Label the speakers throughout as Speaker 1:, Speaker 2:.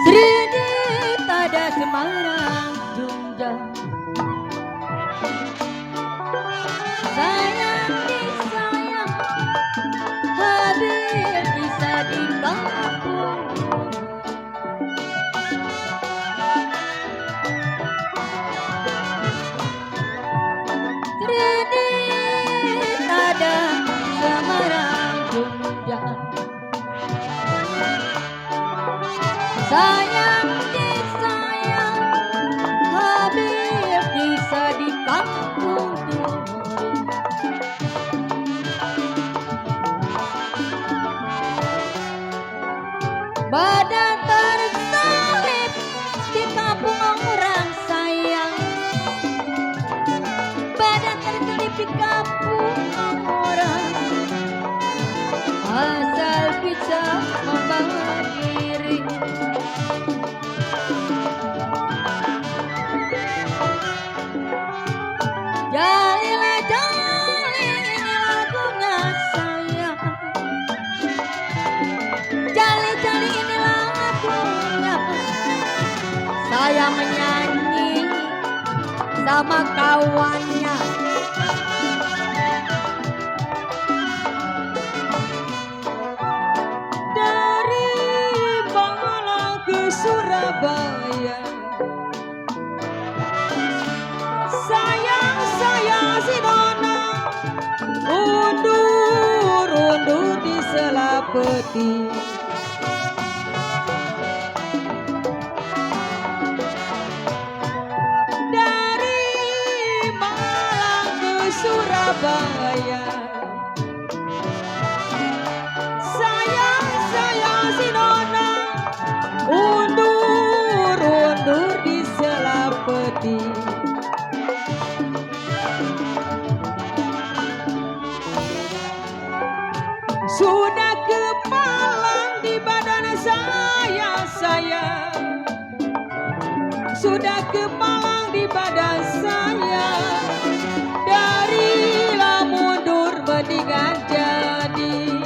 Speaker 1: Srini tada Semarang Jogja. Sayang disayang hadir bisa di kampung. Srini tada Semarang Jogja. Sayang disayang hadir bisa di kampung timur. Badan tersalib di kampung orang sayang. Badan tersalib di kampung orang, asal bisa membawa diri. Jalilah jali ini lagunya sayang. Jali-jali ini lagunya. Saya menyanyi sama kawannya. Dari Malang ke Surabaya, sayang si Nona undur di Selapeti. Dari Malang ke Surabaya, sayang si Nona undur di Selapeti. Sudah kepalang di badan saya, sudah kepalang di badan saya. Darilah mundur mendingan jadi.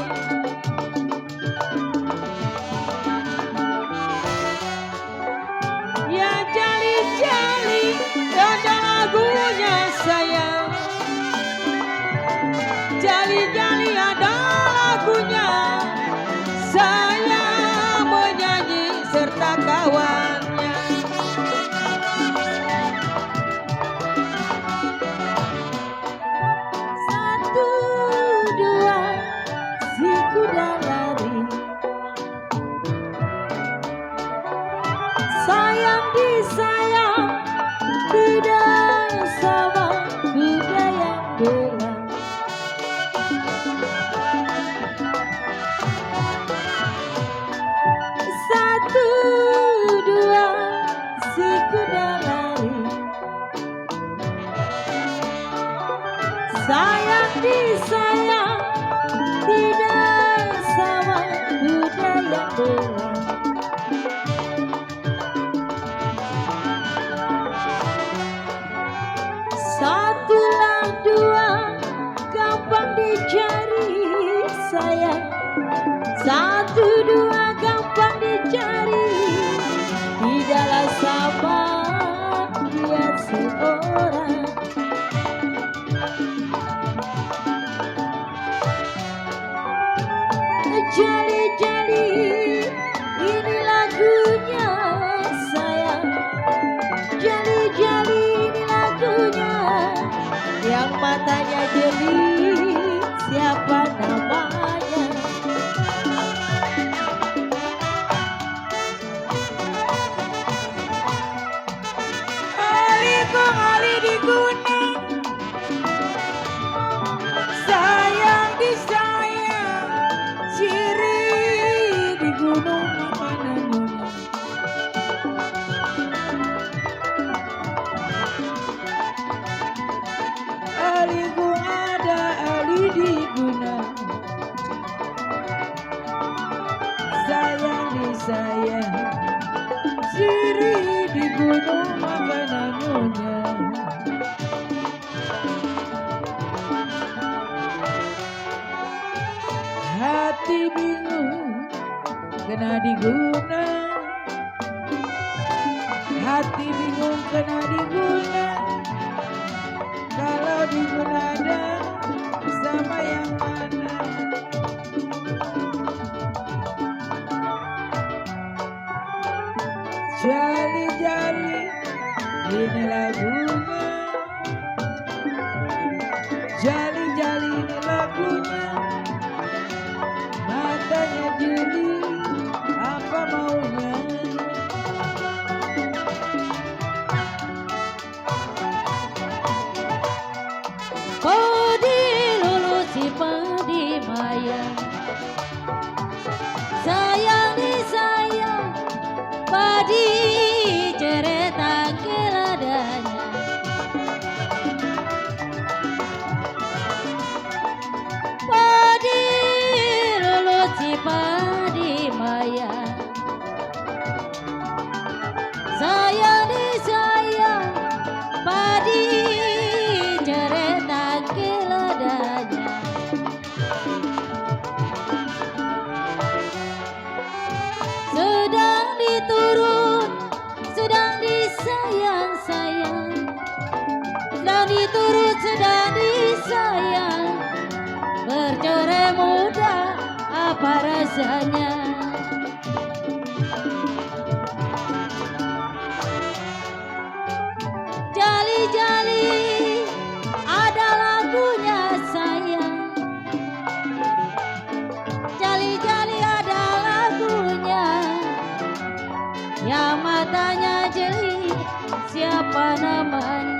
Speaker 1: Ya jali-jali ada lagunya sayang. Jali-jali ada lagunya, saya menyanyi serta kawannya. Satu dua si kuda lari, sayang disayang tidak sama kuda yang berlari. Satu dua si kuda lari, sayang disayang tidak sama kuda yang berlari. Satulah dua gampang dicari sayang. Satu dua gampang dicari, tidaklah sama dia seorang. Jali-jali ini lagunya sayang. Jali-jali ini lagunya, yang matanya jeli siapa namanya. Ali di gunung, sayang disayang, sirih di gunung makanan. Aliku ada ali di gunung, sayang disayang, sirih di gunung makanannya. Hati bingung kena diguna, hati bingung kena diguna. Kalau diguna ada sama yang mana? Jali-jali ini lagunya, jali-jali ini lagunya. Matanya jeli, apa maunya?
Speaker 2: Padi lulusi padi maya, sayang disayang, padi cerita keladanya. Padi lulusi padi maya, sayang disayang, padi cerita keladanya. Sedang diturun, sedang disayang-sayang, sedang diturun, sedang disayang, bercerai muda apa rasanya? Jali-jali ada lagunya sayang, jali-jali ada lagunya, yang matanya jeli siapa namanya?